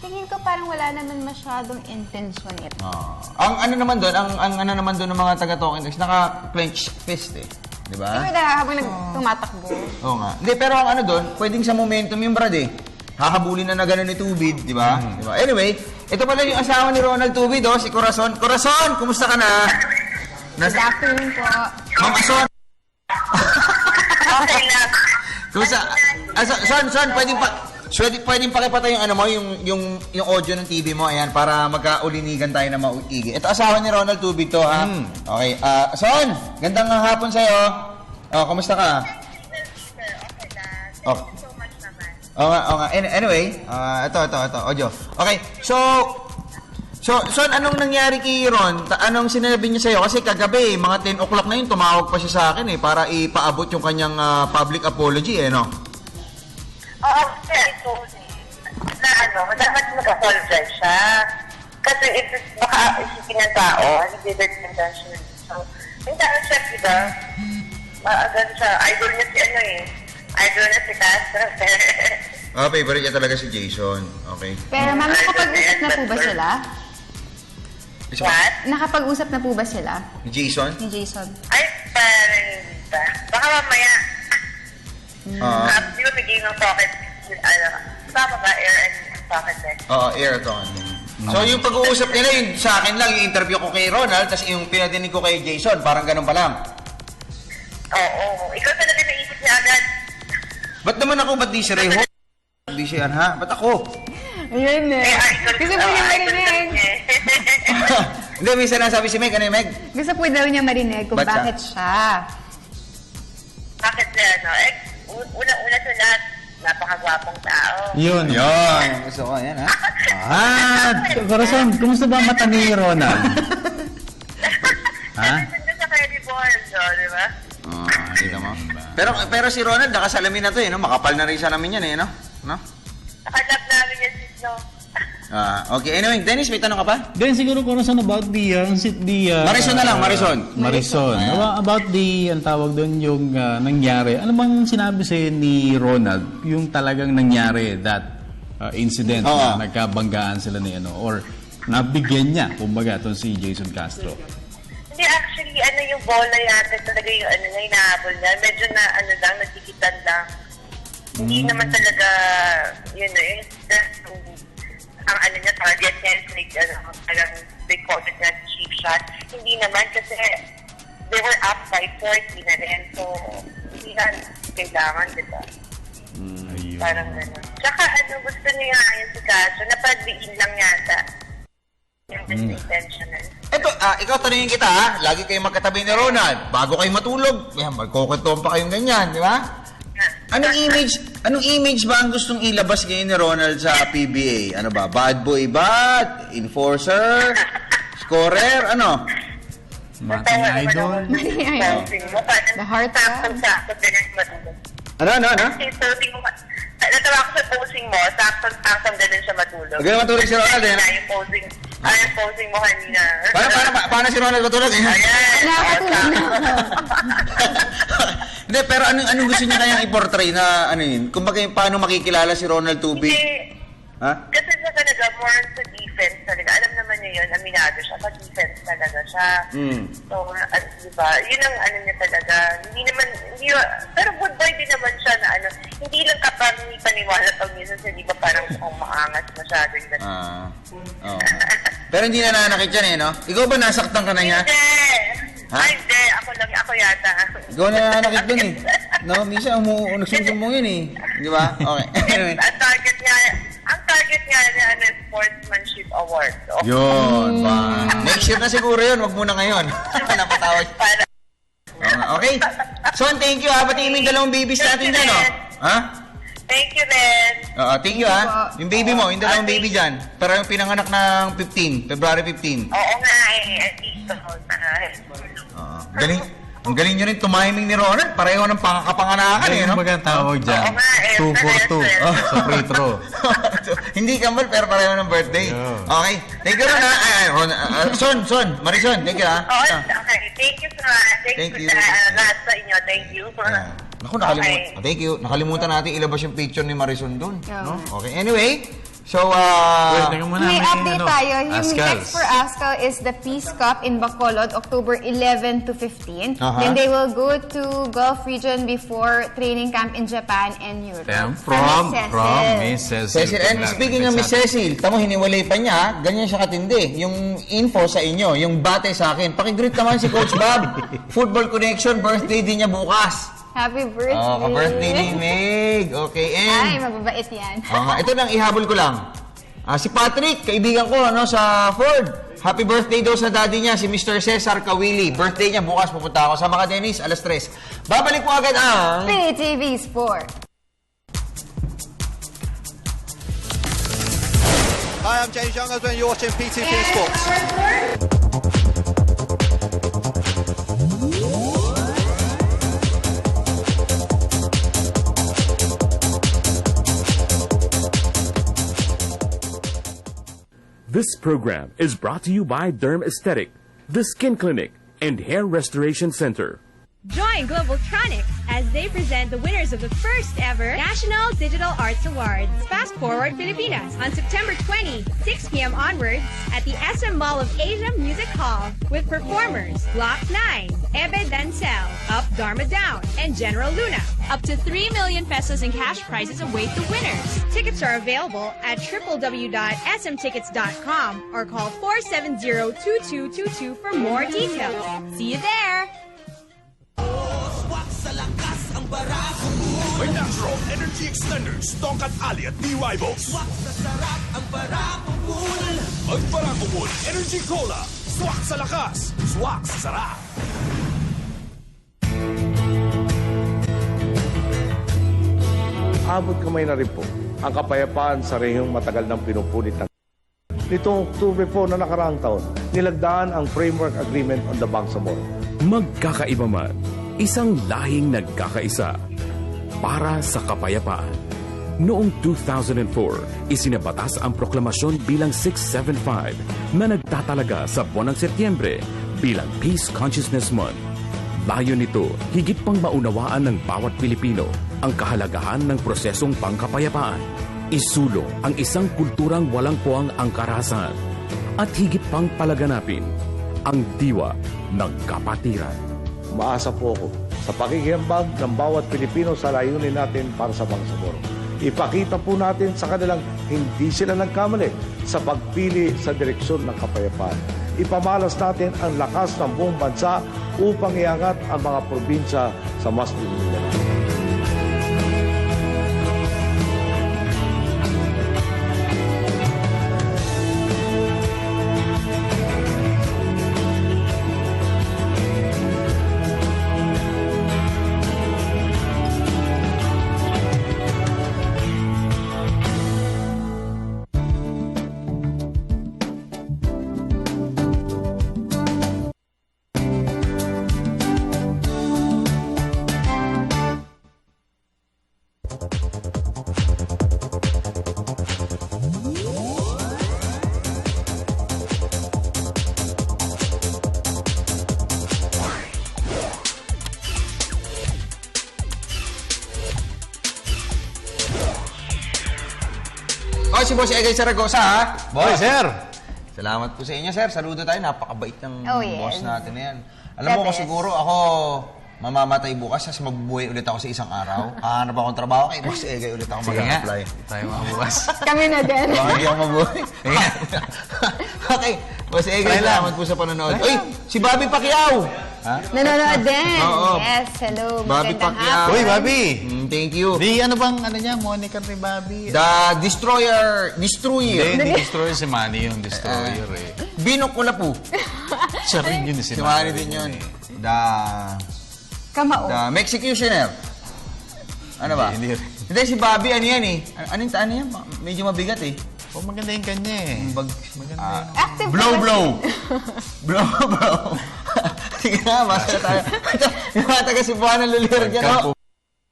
Tingin ko parang wala naman masyadong intention ito. Ang ano naman doon, ang ano naman doon ng mga taga-Talking Text, naka-clench fist eh. Di ba? Siguro dahil habang tumatakbo. Oo nga. Hindi, pero ang ano doon, pwedeng sa momentum yung Brad eh. Hahabulin na gano'n ni Tubid, di ba? Diba? Anyway, ito pala yung asawa ni Ronald Tubid, si Corazon. Corazon, kumusta ka na? Good afternoon po. Ma'am Ason. Okay lang. Kumusta? Son, pwedeng pakipatay yung ano mo, yung audio ng TV mo, ayan, para magkaulinigan tayo na mauigi. Ito asawa ni Ronald Tubig to, ha? Okay. Son, gandang hapon sa'yo. Kumusta ka? Okay. Oo nga. Anyway, ito, audio. Okay, So, Son, anong nangyari kay Ron? Anong sinabi niya sa'yo? Kasi kagabi, mga 10 o'clock na yun, tumawag pa siya sa akin para ipaabot yung kanyang public apology, no? Oo, kasi ito, na dapat mag-apologize siya. Kasi baka isipin ng tao, hindi didn't intention. So, yung tao siya, diba? Agad siya, idol niya si idol niya si Castro. Favorite niya talaga si Jason. Okay. Pero ma'am, nakapag-usap na po ba sila? What? Nakapag-usap na po ba sila? Ni Jason? Ni Jason. Ay, parang hindi ba? Baka mamaya. Di ba bigay ng pocket? Tama ba? Air and pocket eh? Oo, air to. So, yung pag-uusap nila, yun sa akin lang, yung interview ko kay Ronald, tapos yung pinadinig ko kay Jason, parang ganun pa lang. Oo. Ikaw talaga naisip niya agad. Ba't naman ako? Ba't di si Reho? Di si Anha? Ba't ako? Ayun Gusto po niya marinig. Hindi, may sinasabi si Meg. Ano yung Meg? Gusto po daw niya marinig kung bakit siya. Bakit siya, Una-una sa lahat, napakagwapong tao. Yun. Gusto ko, yan, ha? Corazon, kumusta ba ang mata ni Ronald? Ha? Nandun sa credible, di ba? Dito mo. Pero si Ronald, nakasalamin na to, no? Makapal na rin salamin yan, no? Nakalap namin yung sis, Okay, anyway, Dennis, may tanong ka pa? Then siguro Corazon about the Marison na lang, Marison. About ang tawag doon yung nangyari. Ano bang sinabi sa'yo ni Ronald yung talagang nangyari that incident na nagkabanggaan sila ni or nabigyan niya kumbaga itong si Jason Castro? Hindi, actually, yung bola yata talaga yung hinahabol niya. Medyo nagtikitan lang. Hindi naman talaga, ang niya, target niya is talagang they called it na cheap shot. Hindi naman kasi they were up by 40 na rin. So, hindi na kailangan, di ba? Parang gano'n. Tsaka gusto niya yun si Castro, napadliin lang yata. Yung intentional. Ito, ikaw tanungin kita, ha? Lagi kayong magkatabi ni Ronald. Bago kayo matulog, magkukuntuhan pa kayong ganyan, di ba? Anong image ba ang gustong ilabas ngayon ni Ronald sa PBA? Ano ba? Bad boy ba? Enforcer? Scorer? Ano? Mating idol? The heart Sakto Ano? Natawa ko sa posing mo, sakto din siya matulog. Huwag na matulog si Ronald, eh. Yung posing mo kanina. Paano si Ronald matulog? Hindi, pero anong gusto niya kayang i-portray na yun? Kumbaga, paano makikilala si Ronald Tubig? Kasi siya talaga more sa defense talaga. Alam naman niya yun, aminado siya. Sa-defense talaga siya. So, diba, yun ang niya talaga. Pero good boy din naman siya na hindi lang kapag paniwala pag minsan siya, di ba parang maangas masyado yung Pero hindi nananakit yan eh, no? Ikaw ba nasaktan ka na niya? Ha? Ay, hindi. Ako yata. Ikaw nananakit dun eh. No, minsan nagsusumbong yun eh. Di ba? Okay. Anyway. Ang target nga niya ano, Sportsmanship Award. So. Yun, ba? Next year na siguro yun. Wag muna ngayon. Napatawag. Okay. Son, thank you ha. Pati yung dalawang babies natin dyan, no? Ha? Thank you, Ben. Thank you ha. Yung baby mo, yung dalawang baby dyan. Pero yung pinanganak ng 15, February 15. Oo nga eh. Dito. Galing. Ang galing nyo rin tumiming ni Ronald. Pareho ng pangakapanganakan eh, no? Magandang tawag dyan. 2 for 2 sa free throw. Hindi kambal, pero pareho ng birthday. Okay. Thank you, Ron. Son, Marison, thank you ha. Okay. Thank you, sir. Thank you sa lahat sa inyo. Thank you. Naku, nakalimutan. Thank you. Nakalimutan natin ilabas yung picture ni Marison doon. No? Okay. Anyway, so, may update tayo. Yung next for ASCAL is the Peace Cup in Bacolod, October 11 to 15. Then they will go to Gulf region before training camp in Japan and Europe. From Miss Cecil. And speaking of Miss Cecil, tamo hiniwalay pa niya, ganyan siya katindi. Yung info sa inyo, yung bate sa akin. Pakigreet naman si Coach Bob. Football Connection, birthday din niya bukas. Happy birthday. Ka-birthday ni Meg. Okay, and... Ay, mababait yan. Ito lang, ihabol ko lang. Si Patrick, kaibigan ko sa Ford. Happy birthday daw sa daddy niya, si Mr. Cesar Kawili. Birthday niya bukas, pupunta ako. Sama ka, Dennis, alas 3. Babalik po agad ang... PTV Sport. Hi, I'm James Young. When you're watching PTV Sports. This program is brought to you by Derm Aesthetic, The Skin Clinic, and Hair Restoration Center. Join Globaltronics as they present the winners of the first ever National Digital Arts Awards, Fast Forward Filipinas, on September 20, 6 p.m. onwards at the SM Mall of Asia Music Hall with performers Block 9, Ebe Dancel, Up Dharma Down, and General Luna. Up to 3 million pesos in cash prizes await the winners. Tickets are available at www.smtickets.com or call 470-2222 for more details. See you there! May natural energy extenders, tongkat ali at D-Ribos. Swak sa sarap ang Barako-Cool. Ang Barako-Cool Energy Cola. Swak sa lakas, swak sa sarap. Abot kamay na rin po ang kapayapaan sa rehiyong matagal ng pinupunit ng nitong Oktubre po na nakaraang taon, nilagdaan ang Framework Agreement on the Bangsamoro. Magkakaiba man, isang lahing nagkakaisa para sa kapayapaan. Noong 2004, isinabatas ang proklamasyon bilang 675 na nagtatalaga sa buwan ng Setyembre bilang Peace Consciousness Month. Layo nito, higit pang maunawaan ng bawat Pilipino ang kahalagahan ng prosesong pangkapayapaan. Isulong ang isang kulturang walang puwang ang karahasan at higit pang palaganapin ang diwa ng kapatiran. Maasa po ako sa pakikihambag ng bawat Pilipino sa layunin natin para sa Bangsamoro. Ipakita po natin sa kanilang hindi sila nagkamali sa pagpili sa direksyon ng kapayapaan. Ipamalas natin ang lakas ng buong bansa upang iangat ang mga probinsya sa mas diniliman. Si Boss Egay Saragosa, ha? Boss, sir! Salamat po sa inyo, sir. Saludo tayo. Napakabait ng Oh, yes. boss natin na yan. Alam The mo ko best. siguro ako, mamamatay bukas, kasi mabubuhay ulit ako sa isang araw. Hahanap akong trabaho, kay Boss Egay ulit ako mag-apply. Tayo mga bukas. Kami na din. Baka hindi ako mabuhay. Okay, Boss Egay, salamat po sa panonood. Uy, si Bobby Pacquiao! Nanonood din. Oo. Yes, hello. Bobby Magandang Pacquiao. hapon. Uy, Bobby! Thank you. Di, ano bang, ano niya, moniker ni Bobby? The Destroyer. Hindi Destroyer si Manny yung Destroyer Binok ko na po. Siya rin yun Si Manny din yun. Kamao. The Mexicutioner. Ano ba? Hindi. Hindi, si Bobby, ano yan eh. Ano yan? Medyo mabigat eh. Oh, maganda yung kanya eh. Maganda yung... Active Blow, ka ba? blow. blow. Sige na, basta tayo. Yung mga taga-Cebuana lulir dyan, no?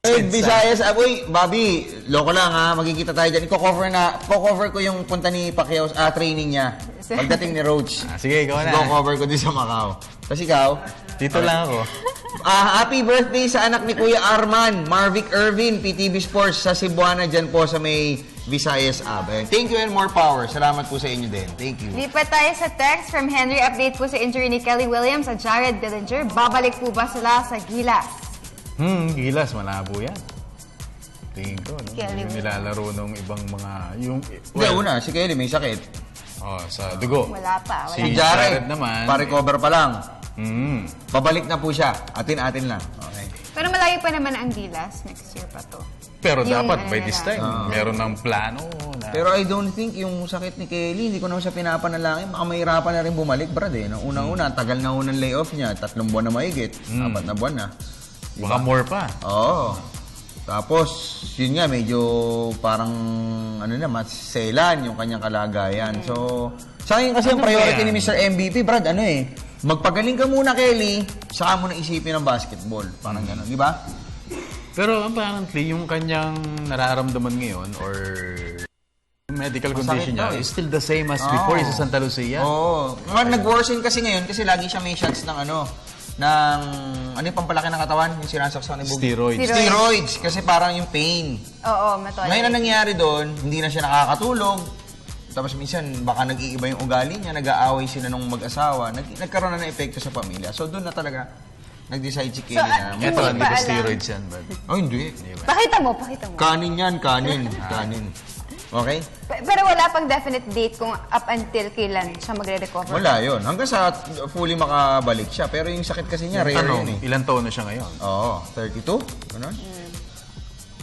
Hey, Visayas. Uy, Bobby, loko lang ha. Magkikita tayo dyan. Ko-cover ko yung punta ni Pacquiao training niya. Pagdating ni Roach. Sige, ikaw na. Go-cover ko din sa Macau. Tapos ikaw? Dito lang ako. Happy birthday sa anak ni Kuya Arman, Marvic Irvin, PTV Sports sa Cebuana dyan po sa may Visayas Ab. Thank you and more power. Salamat po sa inyo din. Thank you. Lipat tayo sa text from Henry. Update po sa injury ni Kelly Williams at Jared Dillinger. Babalik po ba sila sa Gilas? Gilas, malabo yan. Tingin ko, no? Kelly Yung nilalaro nung ibang mga... Hindi, una, si Kelly may sakit. Sa dugo. Wala pa. Si Jared naman. pa-recover pa lang. Pabalik na po siya. Atin-atin lang. Okay. Pero malayo pa naman ang Gilas. Next year pa to. Pero Yung dapat, ano by na this lang. time, meron ng plano. Pero I don't think yung sakit ni Kelly, hindi ko naman siya pinapanalangin. Baka mahirapan na rin bumalik, brad eh. Unang-una, tagal na unang layoff niya. 3 buwan na mahigit. 4 na buwan na. Baka more pa. Oo. Tapos, yun nga, medyo parang, maselan yung kanyang kalagayan. So, sa akin kasi yung priority ni Mr. MVP, Brad, magpagaling ka muna, Kelly, saka mo na isipin ang basketball. Parang gano'n, di ba? Pero apparently, yung kanyang nararamdaman ngayon or medical condition niya is still the same as before sa Santa Lucia. Oo. Nag-worsen kasi ngayon kasi lagi siya may shots ng ano yung pampalaki ng katawan, yung sinasaksak ni Boogie? Steroids. Kasi parang yung pain. Oo, matoy. Ngayon na nangyari doon, hindi na siya nakakatulog. Tapos minsan, baka nag-iiba yung ugali niya, nag-aaway sila nung mag-asawa, nagkaroon na ng epekto sa pamilya. So doon na talaga nag-decide si Kelly na... Ito, hindi ko steroids yan, bud. Oh, hindi. Pakita mo. Kanin yan, kanin. Okay? Pero wala pang definite date kung up until kailan siya magre-recover. Wala yun. Hanggang sa fully makabalik siya. Pero yung sakit kasi niya, rare yun eh. Ilan taon na siya ngayon? Oo, 32. Ganun?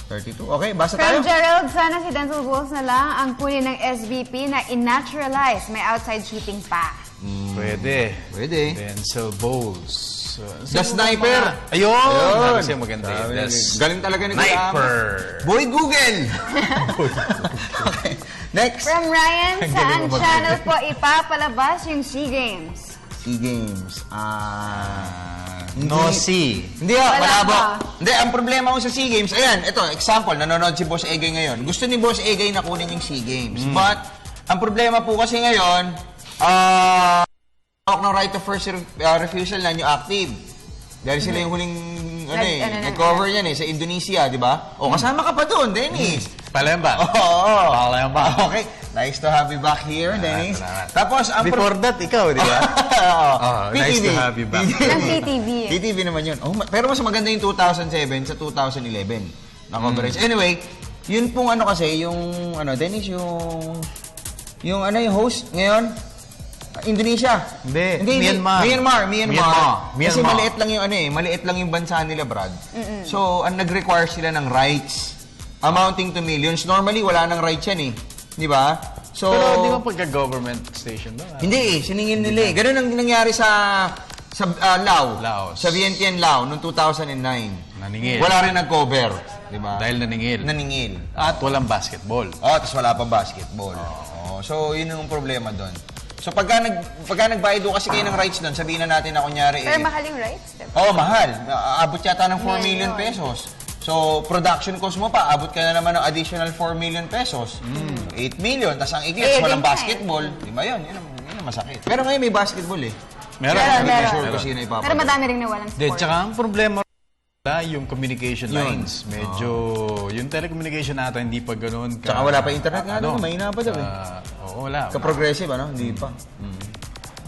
32. Okay, basta tayo. From Gerald, sana si Denzel Walls na lang ang kunin ng SBP na in-naturalize. May outside shooting pa. Pwede. Denzel Bowles. The Sniper. Ayun! Kasi maganda yun. Galing talaga ni Sniper. Boy Google! Okay. Next. From Ryan, saan channel po ipapalabas yung SEA Games? SEA Games. No C. Hindi malabo. Hindi, ang problema ko sa SEA Games, ayan, ito, example, nanonood si Boss Egay ngayon. Gusto ni Boss Egay na kunin yung SEA Games. But, ang problema po kasi ngayon, ng right of first refusal na yung active. Dahil sila yung huling nag-cover yan sa Indonesia, di ba? O, kasama ka pa doon, Dennis. Palembang. Oo. Palembang. Okay. Nice to have you back here, Dennis. Tapos, before that, ikaw, di ba? Nice to have you back. Ng PTV. PTV naman yun. Pero mas maganda yung 2007 sa 2011 na coverage. Anyway, yun pong kasi, yung, Dennis, yung host ngayon, Indonesia. Hindi. Myanmar. Kasi Myanmar. maliit lang yung bansa nila, Brad. So, nag-require sila ng rights amounting to millions. Normally, wala nang rights yan Di ba? So, pero di ba pagka-government station ba? Hindi siningil nila Ganun ang nangyari sa Laos. Sa Vientiane, Laos, noong 2009. Naningil. Wala rin nag-cover. Di ba? Dahil naningil. At walang basketball. Tapos wala pa basketball. So, yun yung problema doon. So, pagka nagbayad kasi kayo ng rights doon, sabihin na natin na kunyari Pero mahal yung rights? mahal. Abot yata ng 4 million pesos. So, production cost mo pa, abot ka na naman ng additional 4 million pesos. 8 million, tas ang Eagles, walang basketball. Di ba yun? Yun ang masakit. Pero ngayon may basketball Meron. Pero madami rin na walang sport. Tsaka ang problema yung communication lines. Medyo, yung telecommunication natin, hindi pa ganun. Tsaka wala pa internet nga doon, mahina pa daw Oo, wala. Ka-progressive, hindi pa.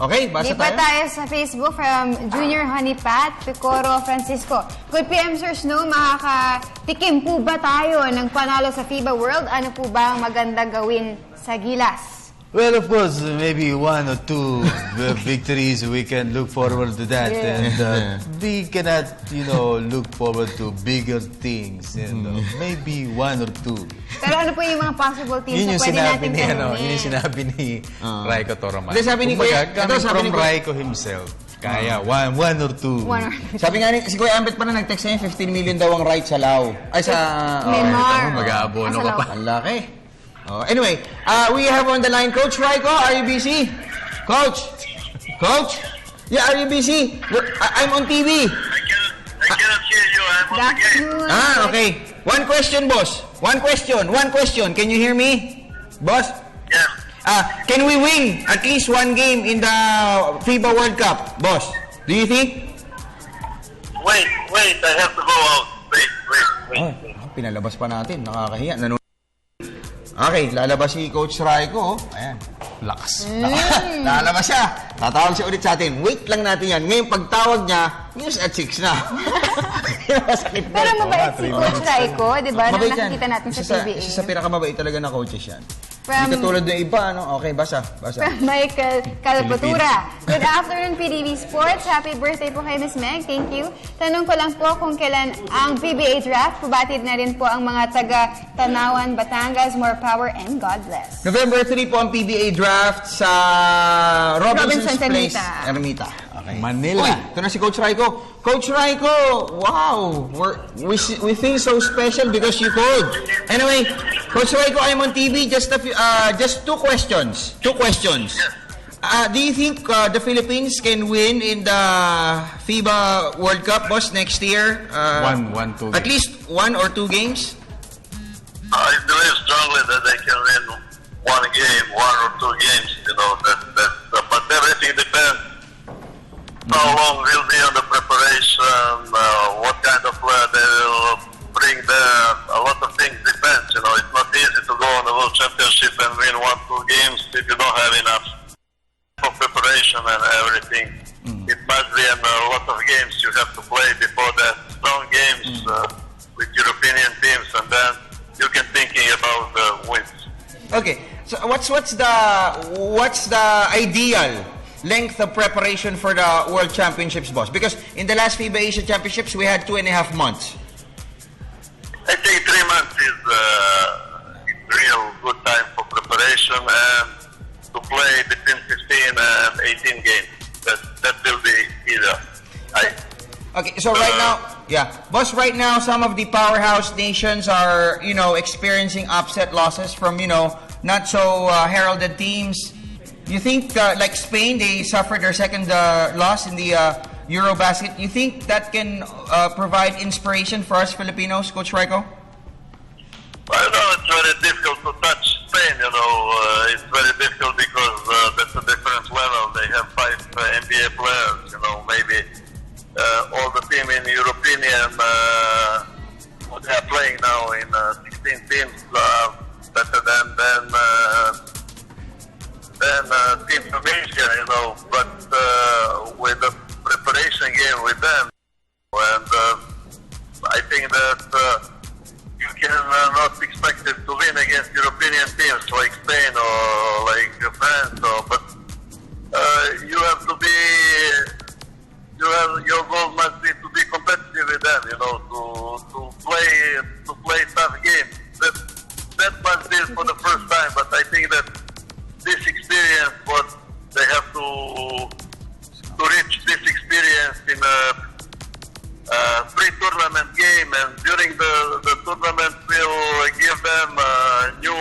Okay, basa Lipat tayo. tayo sa Facebook from Junior Honeypat, Picoro Francisco. Good PM, Sir Snow, makakatikim po ba tayo ng panalo sa FIBA World? Ano po ba ang maganda gawin sa Gilas? Well, of course, maybe 1 or 2 victories, we can look forward to that. Yeah. And we cannot, look forward to bigger things. And maybe 1 or 2. Pero ano po yung mga possible teams Yun na yung pwede sinabi natin ni, tanungin? yun yung sinabi ni Raiko Toroman. Hindi, sabi ni Kuya, Coming sabi from ni Kuya- Raiko himself. Kaya, 1 or 2. Sabi nga si Kuya Ambet pa na nag-text niya, 15 million daw ang right sa Lao. Ay, sa... Neymar. Mag-aabono ka pa. Ang laki. Anyway, we have on the line Coach Raiko. Are you busy? Coach? Yeah, are you busy? I'm on TV. I cannot hear you. I'm on the game. Okay. One question, boss. One question. Can you hear me? Boss? Yeah. Can we win at least one game in the FIBA World Cup, boss? Do you think? Wait. I have to go out. Wait. Pinalabas pa natin. Nakakahiya. Okay, lalabas si Coach Raiko. Ayan. Lakas. Lalabas siya. Tatawag siya ulit sa atin. Wait lang natin yan. Ngayon, pagtawag niya, news at 6 na. Pero mabait si Coach Raiko, di ba? Na Mabait yan. nakikita natin sa PBA. Isa sa pinakamabait talaga na coaches yan. From- Hindi katulad ng iba, no? Okay, basa. From Michael Calpatura. Good afternoon, PDB Sports. Happy birthday po kay Miss Meg. Thank you. Tanong ko lang po kung kailan ang PBA draft. Pubatid na rin po ang mga taga Tanawan, Batangas. More power and God bless. November 3 po ang PBA draft sa Robinson's Place, Ermita. Okay. Manila. Uy, ito na si Coach Raiko. Coach Raiko, wow! We feel so special because you called. Anyway, Coach Raiko, I'm on TV. Just 2 questions. Do you think the Philippines can win in the FIBA World Cup, boss, next year? 1-2. At least 1 or 2 games? I believe strongly that they can win 1 game, 1 or 2 games. But everything depends. How long will be on the preparation? What kind of player they will bring there? A lot of things depends. It's not easy to go on the World Championship and win 1-2 games if you don't have enough for preparation and everything. It must be a lot of games you have to play before that. Strong games with European teams, and then you can thinking about the wins. Okay. So what's the ideal length of preparation for the World Championships, boss? Because in the last FIBA Asia Championships, we had 2.5 months. I think 3 months is real good time for preparation and to play between 15 and 18 games. That will be either. Okay, so right now, boss, right now, some of the powerhouse nations are, experiencing upset losses from, not so heralded teams. You think, like Spain, they suffered their second loss in the Eurobasket. You think that can provide inspiration for us Filipinos, Coach Raiko? I know it's very difficult to touch Spain. It's very difficult because that's a different level. They have 5 NBA players. Maybe all the team in European, they are playing now in 16 teams, better than Team Tunisia, but with the preparation game with them, and I think that you can not expect it to win against European teams like Spain or like France, but you have to be, your goal must be to be competitive with them, to play tough games. That must be for the first time, but I think that this experience, what they have to reach this experience in a pre-tournament game, and during the tournament will give them new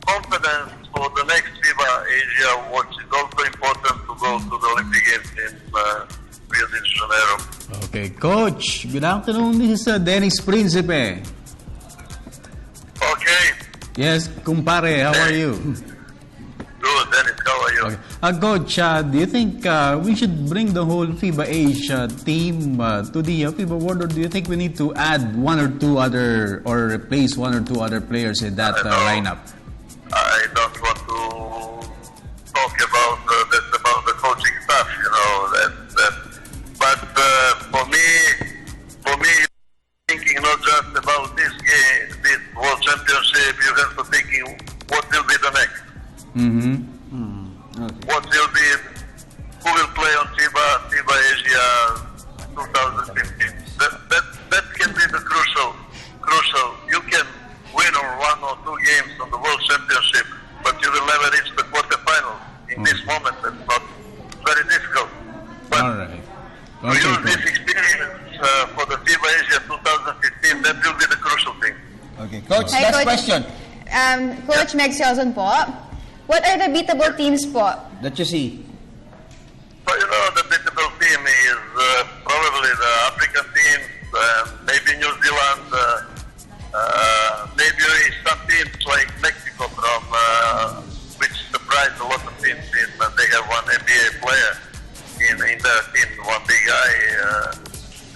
confidence for the next FIBA Asia, which is also important to go to the Olympic Games in Rio de Janeiro. Okay, Coach. Good afternoon. This is Dennis Principe. Okay. Yes, kumpare, how are you? Good, Dennis. How are you? Okay. Coach, do you think we should bring the whole FIBA Asia team to the FIBA World, or do you think we need to add 1 or 2 other, or replace 1 or 2 other players in that lineup? I don't want to not just about this game, this World Championship. You have to think what will be the next. What will be, who will play on FIBA Asia 2015. That can be the crucial. You can win or 1 or 2 games on the World Championship, but you will never reach the quarterfinals. In this moment, that's not very difficult. But All right. to use this experience for the FIBA Asia 2015, that will be the crucial thing. Okay, Coach, Hi, last Coach. question Coach Meg Siozon po. What are the beatable teams po? that you see. So, the beatable team is probably the African teams, maybe New Zealand, maybe some teams like Mexico which surprised a lot of teams. They have one NBA player in their team, one big guy,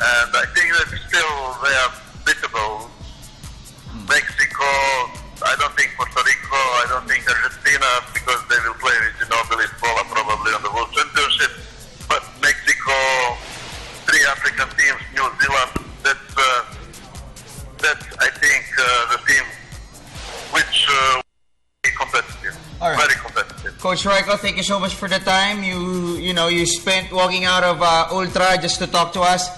and I think that still they are beatable. Mexico, I don't think Puerto Rico, I don't think Argentina, because they will play with Ginobili Scola probably on the World Championship. But Mexico, 3 African teams, New Zealand, that's I think, the team which be competitive. All right. Very competitive. Coach Royco, thank you so much for the time. You spent walking out of Ultra just to talk to us.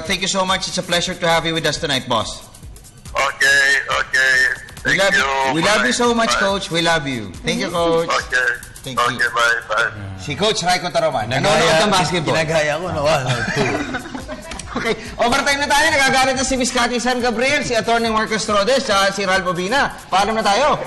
Thank you so much. It's a pleasure to have you with us tonight, boss. Okay. We love you so much, Bye. Coach. We love you. Thank you, Coach. Okay. Thank you. Okay, bye. Si Coach Royco Taroman. Nanonood ng basketball. Ginagaya ko na 1 or 2. Okay, overtime na tayo. Nagagalit na si Miss Cathy San Gabriel, si Atty. Marcos Rodes, at si Ralph Obina. Paalam na tayo.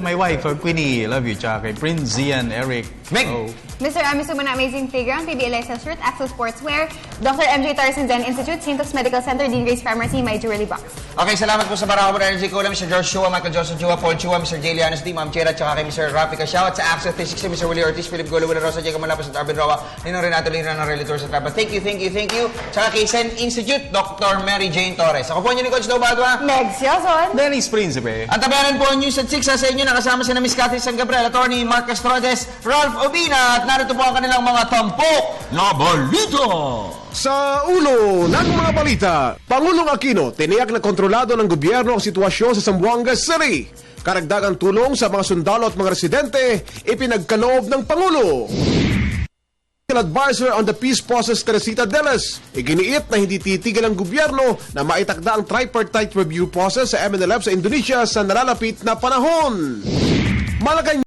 My wife, Queenie, love you. Tsaka kay Prince, Zian, Eric. Meg. Mr. Ami Sumana, Amazing Playground, PBLA Shirt, Axel Sportswear, Dr. MJ Tarzan Zen Institute, Sintos Medical Center, Dean Grace Pharmacy, My Jewelry Box. Okay, salamat po sa Barako Energy Cola, Mr. George Chua, Michael Joseph Chua, Paul Chua, Mr. J. Lianos D, Ma'am Chera, tsaka kay Mr. Rafi Casciao, at sa Access 360, Mr. Willie Ortiz, Philip Golo, Willa Rosa, Jacob Malapos, at Arvin Roa, Ninong Renato Lina ng Relator sa Traba. Thank you. Tsaka kay Sen Institute, Dr. Mary Jane Torres. Ako po niyo ni Coach Dobadwa. Meg Siozon. Dennis Principe. At tabayanan po ang News at 6 sa inyo. Nakasama si na Miss Cathy San Gabriel, Atty. Marcos Rodes, Ralph Obina, at narito po ang kanilang mga tampok na balita. Sa ulo ng mga balita, Pangulong Aquino tiniyak na kontrolado ng gobyerno ang sitwasyon sa Zamboanga City. Karagdagang tulong sa mga sundalo at mga residente, ipinagkaloob ng Pangulo. Advisor on the peace process Teresita Deles, iginiit na hindi titigil ang gobyerno na maitakda ang tripartite review process sa MNLF sa Indonesia sa nalalapit na panahon. Malaking